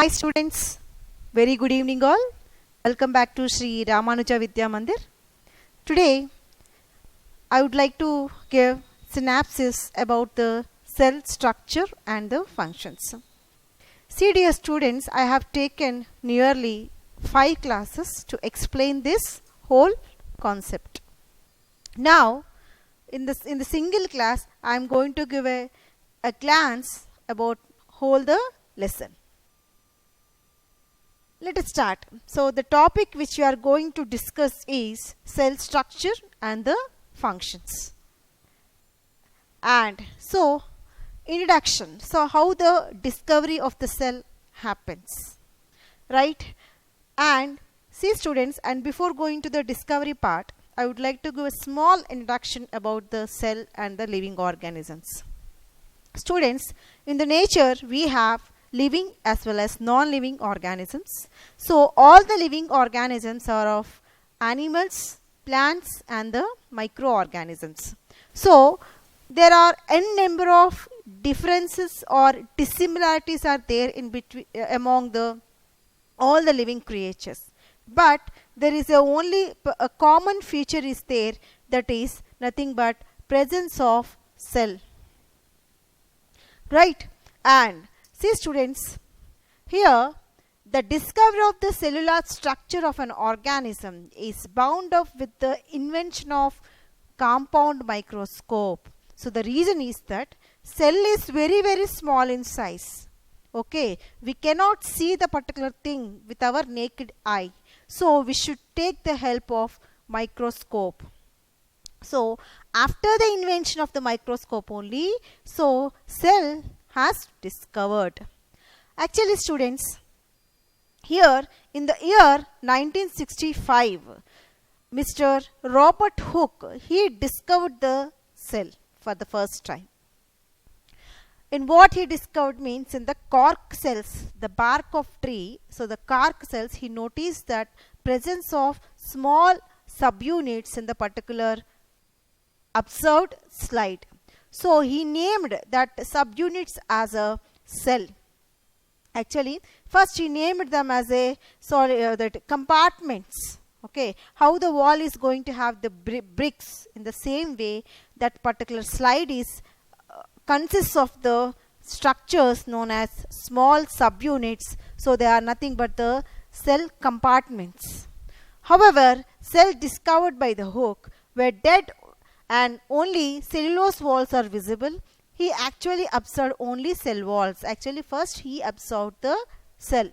Hi students, very good evening all. Welcome back to Sri Ramanuja Vidya Mandir. Today I would like to give synopsis about the cell structure and the functions. See dear students, I have taken nearly 5 classes to explain this whole concept. Now in the single class I am going to give a glance about whole the lesson. Let us start. So the topic which we are going to discuss is cell structure and the functions. And so introduction. So how the discovery of the cell happens, right? And see students, and before going to the discovery part, I would like to give a small introduction about the cell and the living organisms. Students, in the nature we have living as well as non-living organisms. So all the living organisms are of animals, plants and the microorganisms. So there are n number of differences or dissimilarities are there in between among all the living creatures. But there is only a common feature is there, that is nothing but presence of cell. Right? And see students, here the discovery of the cellular structure of an organism is bound up with the invention of compound microscope. So the reason is that cell is very small in size. Okay, we cannot see the particular thing with our naked eye. So we should take the help of microscope. So after the invention of the microscope only, so cell has discovered. Actually students, here in the year 1965, Mr. Robert Hooke, he discovered the cell for the first time. In what he discovered means in the cork cells, the bark of tree, so the cork cells, he noticed that presence of small subunits in the particular observed slide. So he named that subunits as a cell. Actually, first he named them as that compartments. Okay, how the wall is going to have the bricks, in the same way that particular slide is consists of the structures known as small subunits. So they are nothing but the cell compartments. However, cells discovered by the Hooke were dead and only cellulose walls are visible. He actually observed only cell walls. Actually first he observed the cell.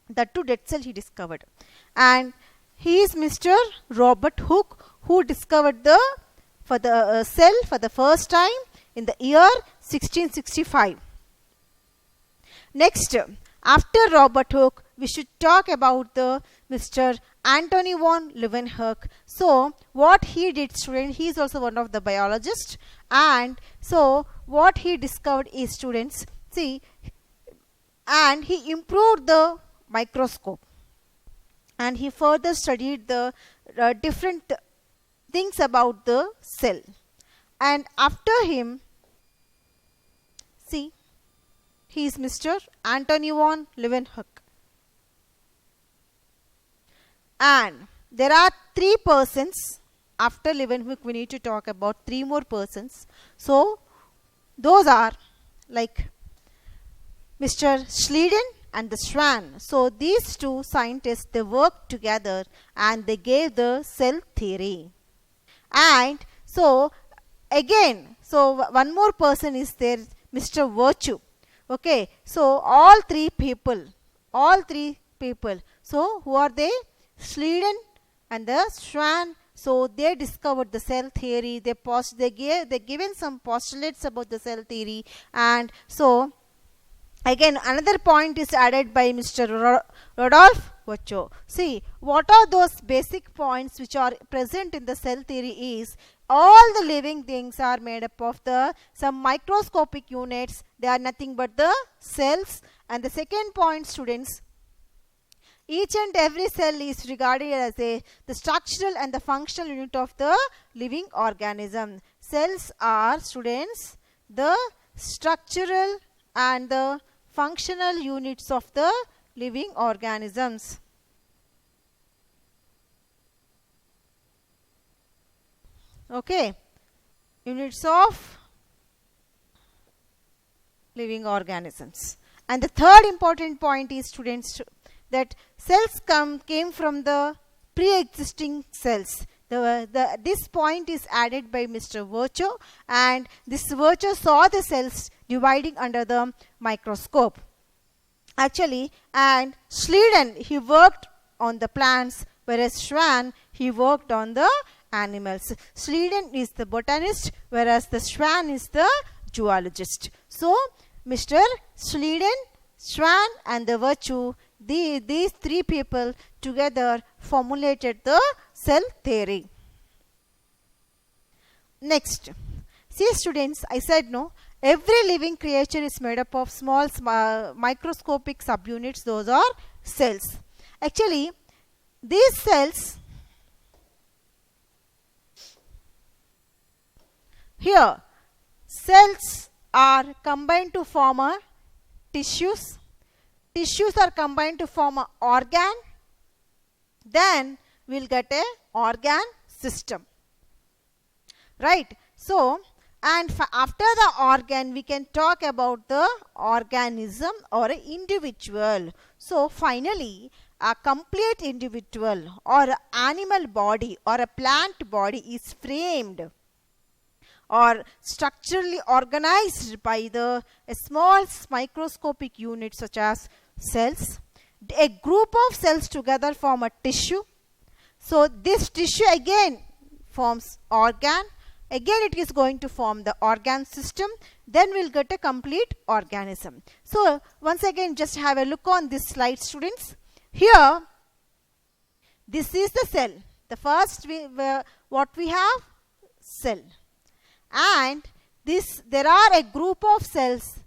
That too dead cell he discovered. And he is Mr. Robert Hooke, who discovered the cell for the first time in the year 1665. Next, after Robert Hooke, we should talk about the Mr. Antony von Leeuwenhoek. So what he did, students, he is also one of the biologists, and so what he discovered is, students, see, and he improved the microscope and he further studied the different things about the cell. And after him, see, he is Mr. Antony von Leeuwenhoek. And there are 3 persons. After Leeuwenhoek, we need to talk about 3 more persons. So those are like Mr. Schleiden and the Schwann. So these 2 scientists, they worked together and they gave the cell theory. And so again, so one more person is there, Mr. Virchow. Okay, so all three people. So who are they? Schleiden and the Schwann. So they discovered the cell theory. They given some postulates about the cell theory. And so again another point is added by Mr. Rudolf Virchow. See, what are those basic points which are present in the cell theory is all the living things are made up of some microscopic units. They are nothing but the cells. And the second point, students, each and every cell is regarded as the structural and the functional unit of the living organism. Cells are, students, the structural and the functional units of the living organisms. Okay, units of living organisms. And the third important point is, students, that cells came from the pre-existing cells. This point is added by Mr. Virchow, and this Virchow saw the cells dividing under the microscope. Actually, and Schleiden, he worked on the plants, whereas Schwann, he worked on the animals. Schleiden is the botanist, whereas the Schwann is the zoologist. So, Mr. Schleiden, Schwann and the Virchow, these three people together formulated the cell theory. Next, see, students, I said no, every living creature is made up of small microscopic subunits. Those are cells. Actually, these cells here, cells are combined to form a tissues. Tissues are combined to form an organ. Then we will get a organ system. Right. So, and after the organ, we can talk about the organism or an individual. So, finally, a complete individual or an animal body or a plant body is framed or structurally organized by the small microscopic units such as cells. A group of cells together form a tissue. So, this tissue again forms organ. Again it is going to form the organ system. Then we will get a complete organism. So, once again just have a look on this slide, students. Here, this is the cell. The first what we have? Cell. And there are a group of cells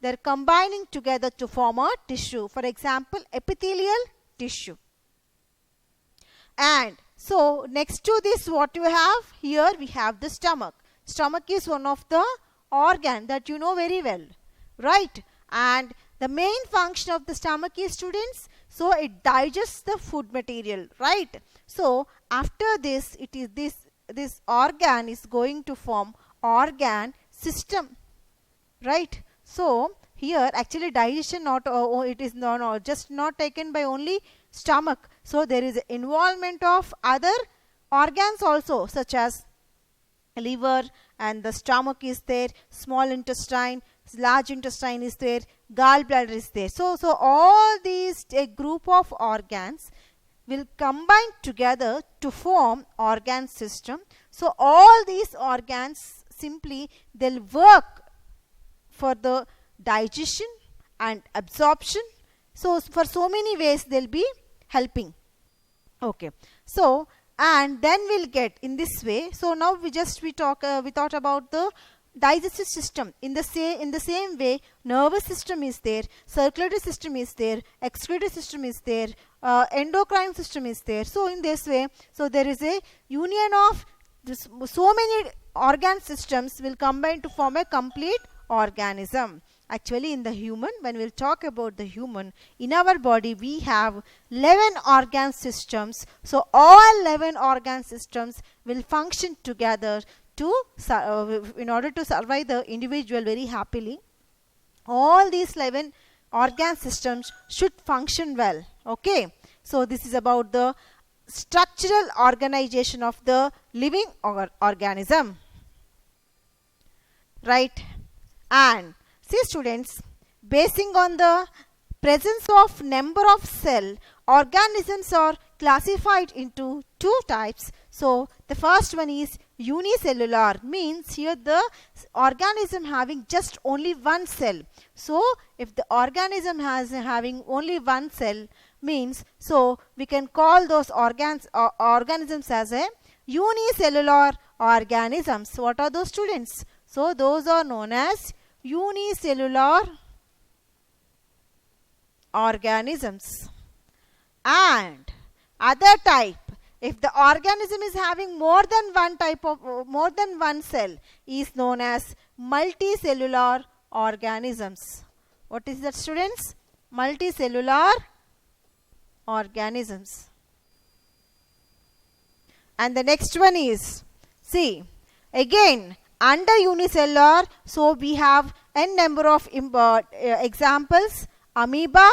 they're combining together to form a tissue. For example, epithelial tissue. And so, next to this, what you have here, we have the stomach. Stomach is one of the organ that you know very well, right? And the main function of the stomach is, students, so it digests the food material, right? So, after this, it is this organ is going to form organ system, right? So, here actually digestion it is just not taken by only stomach. So, there is involvement of other organs also, such as liver, and the stomach is there, small intestine, large intestine is there, gallbladder is there. So all these, a group of organs will combine together to form organ system. So all these organs simply they'll work for the digestion and absorption. So for so many ways they'll be helping. Okay. So and then we'll get in this way. So now we thought about the digestive system. In the same way, nervous system is there, circulatory system is there, excretory system is there, endocrine system is there. So in this way, so there is a union of this, so many organ systems will combine to form a complete organism. Actually, in the human, when we'll talk about the human, in our body we have 11 organ systems. So all 11 organ systems will function together to in order to survive the individual very happily. All these 11 organ systems should function well. Okay. So this is about the structural organization of the living organism. Right. And see students, basing on the presence of number of cell, organisms are classified into two types. So the first one is unicellular, means here the organism having just only one cell. So if the organism having only one cell, means so we can call those organisms as a unicellular organisms. What are those, students? So those are known as unicellular organisms. And other type, if the organism is having more than one cell, is known as multicellular organisms. What is that, students? Multicellular organisms. And the next one is, see, again under unicellular, so we have n number of examples: amoeba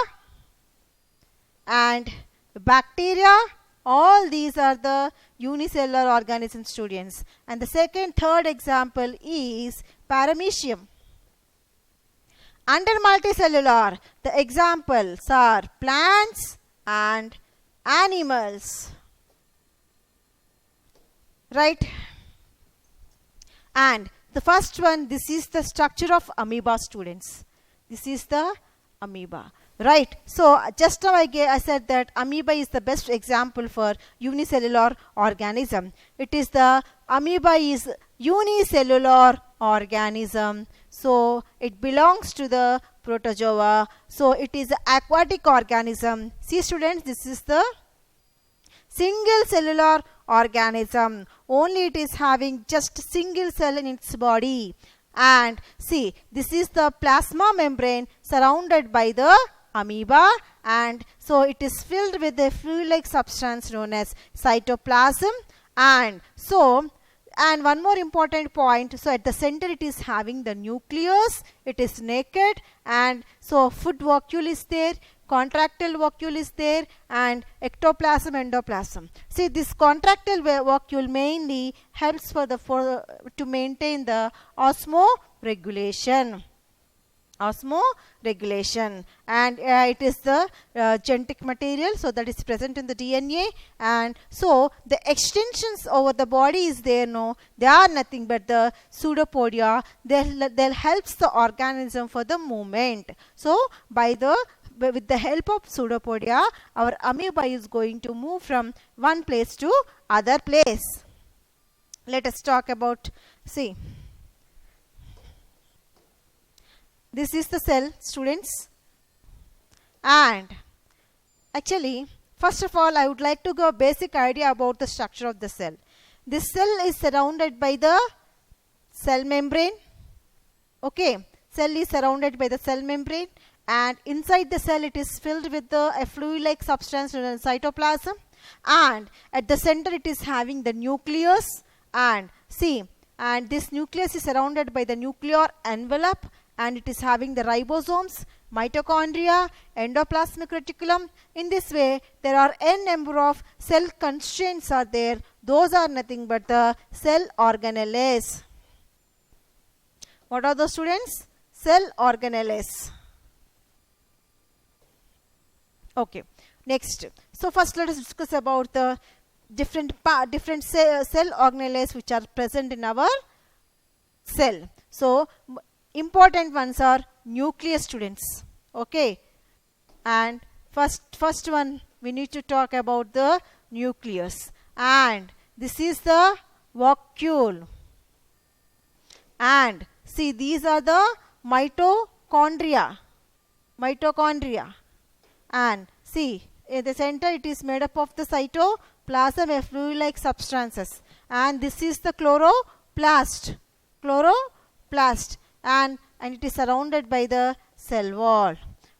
and bacteria. All these are the unicellular organisms, students. And the third example is paramecium. Under multicellular, the examples are plants and animals. Right? And the first one, this is the structure of amoeba, students. This is the amoeba. Right. So just now I said that amoeba is the best example for unicellular organism. It is the amoeba is unicellular organism. So it belongs to the protozoa. So it is an aquatic organism. See, students, this is the single cellular organism. Only it is having just single cell in its body. And see, this is the plasma membrane surrounded by the amoeba, and so it is filled with a fluid-like substance known as cytoplasm. And so, and one more important point, so at the center it is having the nucleus, it is naked, and so food vacuole is there, contractile vacuole is there, and ectoplasm, endoplasm. See, this contractile vacuole mainly helps to maintain the osmoregulation. And it is the genetic material, so that is present in the DNA. And so the extensions over the body is there, no, they are nothing but the pseudopodia. They'll helps the organism for the movement. So with the help of pseudopodia, our amoeba is going to move from one place to other place. Let us talk about, see, this is the cell, students. And actually, first of all, I would like to give a basic idea about the structure of the cell. This cell is surrounded by the cell membrane. Okay, cell is surrounded by the cell membrane, and inside the cell it is filled with a fluid-like substance known as cytoplasm. And at the center it is having the nucleus. And see, and this nucleus is surrounded by the nuclear envelope, and it is having the ribosomes, mitochondria, endoplasmic reticulum. In this way, there are n number of cell constraints are there. Those are nothing but the cell organelles. What are those, students? Cell organelles. Okay. Next. So first let us discuss about the different cell organelles which are present in our cell. So important ones are nucleus, students. Okay, and first one we need to talk about the nucleus, and this is the vacuole. And see, these are the mitochondria. And see, in the center it is made up of the cytoplasm, a fluid-like substances, and this is the chloroplast. And it is surrounded by the cell wall.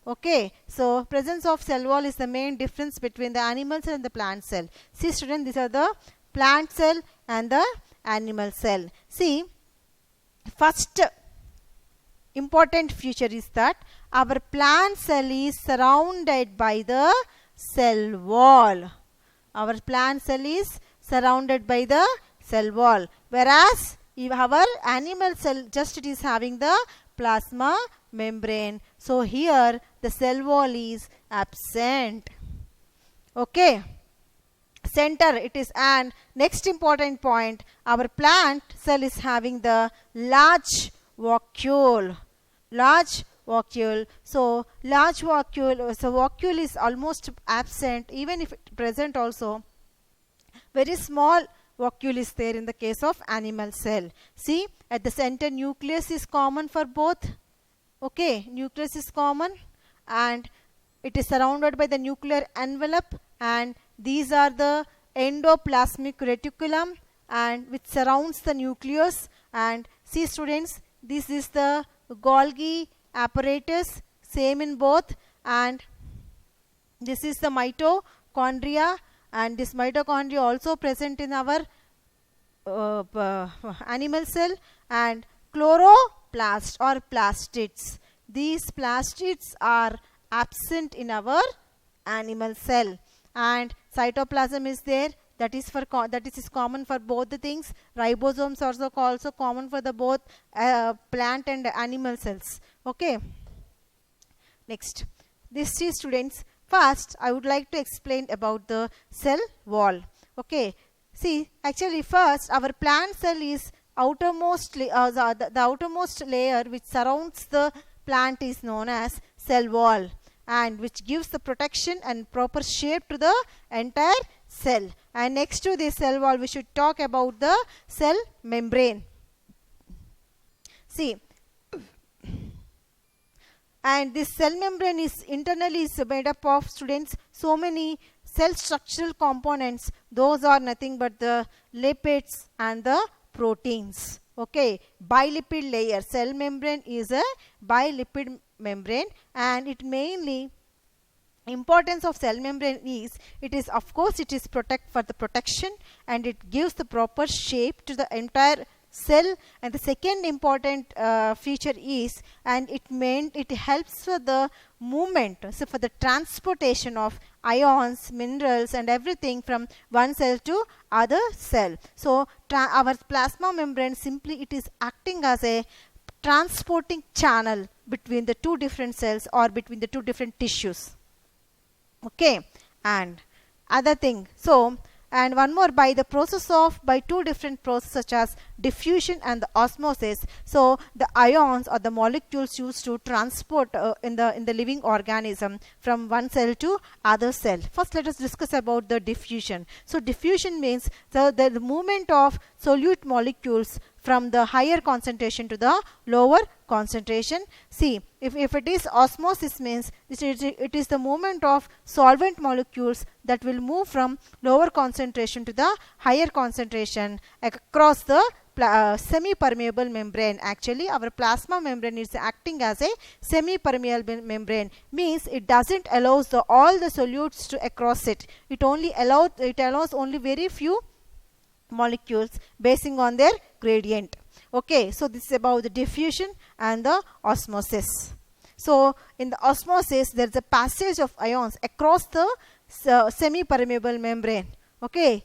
Okay, so presence of cell wall is the main difference between the animal cell and the plant cell. See, students, these are the plant cell and the animal cell. See, first important feature is that our plant cell is surrounded by the cell wall. Our plant cell is surrounded by the cell wall, whereas our animal cell just it is having the plasma membrane. So here the cell wall is absent. Okay, center it is. And next important point, our plant cell is having the large vacuole. So large vacuole, so vacuole is almost absent. Even if it present also, very small vacuole is there in the case of animal cell. See, at the center nucleus is common for both. Okay, nucleus is common, and it is surrounded by the nuclear envelope, and these are the endoplasmic reticulum, and which surrounds the nucleus. And see, students, this is the Golgi apparatus same in both, and this is the mitochondria, and this mitochondria also present in our animal cell, and chloroplast or plastids. These plastids are absent in our animal cell, and cytoplasm is there. That is common for both the things. Ribosomes also common for the both plant and animal cells. Okay. Next, this is, students, first I would like to explain about the cell wall. Okay. See, actually first our plant cell is outermost the outermost layer which surrounds the plant is known as cell wall, and which gives the protection and proper shape to the entire cell. And next to this cell wall we should talk about the cell membrane. See, and this cell membrane is internally made up of, students, so many cell structural components. Those are nothing but the lipids and the proteins. Okay, bilipid layer. Cell membrane is a bilipid membrane, and it mainly importance of cell membrane is, it is for the protection, and it gives the proper shape to the entire cell. And the second important feature is, and it helps for the movement, so for the transportation of ions, minerals and everything from one cell to other cell. So our plasma membrane, simply it is acting as a transporting channel between the two different cells or between the two different tissues. Okay, and other thing, so, and one more, by two different processes such as diffusion and the osmosis. So the ions or the molecules used to transport in the living organism from one cell to other cell. First let us discuss about the diffusion. So diffusion means the movement of solute molecules from the higher concentration to the lower concentration. See, if it is osmosis, means it is the movement of solvent molecules that will move from lower concentration to the higher concentration across the semi-permeable membrane. Actually our plasma membrane is acting as a semi-permeable membrane, means it doesn't allow all the solutes to cross it. It allows only very few molecules basing on their gradient. Okay, so this is about the diffusion and the osmosis. So in the osmosis there is a passage of ions across the semi-permeable membrane. Okay,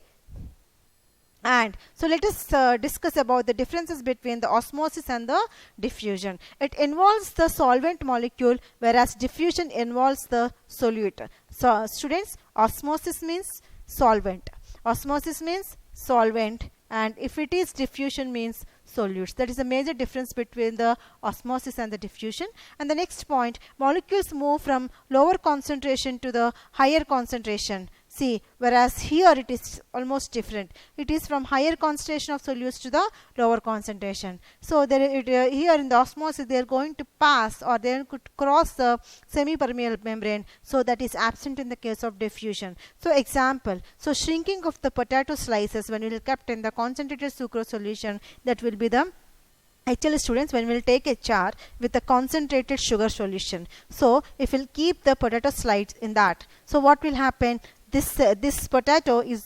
and so let us discuss about the differences between the osmosis and the diffusion. It involves the solvent molecule, whereas diffusion involves the solute. So students, osmosis means solvent. Osmosis means solvent, and if it is diffusion means solutes. That is a major difference between the osmosis and the diffusion. And the next point, molecules move from lower concentration to the higher concentration. See, whereas here it is almost different. It is from higher concentration of solutes to the lower concentration. So here in the osmosis they are going to pass, or they could cross the semi-permeable membrane. So that is absent in the case of diffusion. So example, so shrinking of the potato slices when it is kept in the concentrated sucrose solution, that will be the, actually students, when we will take a jar with a concentrated sugar solution. So if we will keep the potato slices in that, so what will happen? This potato is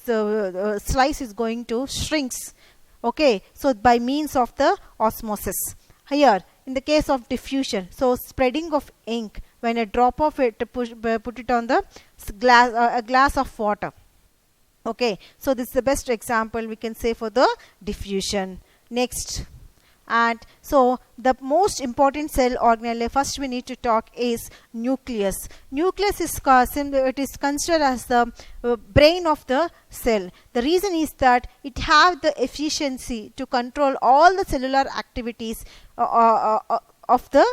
slice is going to shrinks. Okay, so by means of the osmosis. Here in the case of diffusion, so spreading of ink, when a drop of it put it on the glass, a glass of water. Okay, so this is the best example we can say for the diffusion. Next, and so the most important cell organelle first we need to talk is nucleus. Nucleus is considered as the brain of the cell. The reason is that it have the efficiency to control all the cellular activities of the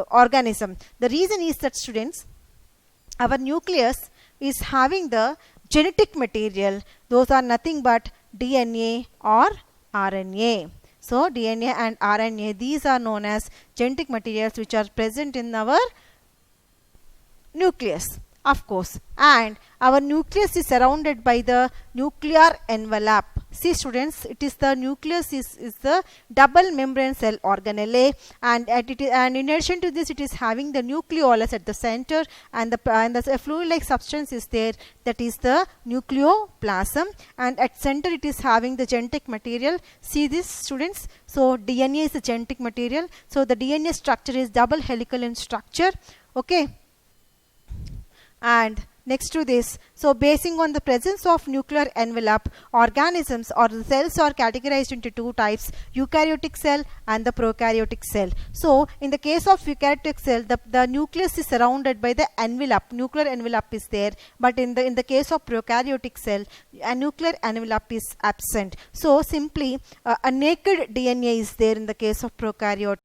organism. The reason is that, students, our nucleus is having the genetic material. Those are nothing but DNA or RNA. So DNA and RNA, these are known as genetic materials which are present in our nucleus, of course. And our nucleus is surrounded by the nuclear envelope. See students, it is the nucleus is the double membrane cell organelle, and in addition to this, it is having the nucleolus at the center, and the fluid-like substance is there, that is the nucleoplasm, and at center it is having the genetic material. See this students, so DNA is the genetic material, so the DNA structure is double helical in structure, okay. And next to this, so basing on the presence of nuclear envelope, organisms or the cells are categorized into two types, eukaryotic cell and the prokaryotic cell. So in the case of eukaryotic cell, the nucleus is surrounded by the envelope, nuclear envelope is there, but in the case of prokaryotic cell, a nuclear envelope is absent. So simply a naked DNA is there in the case of prokaryote.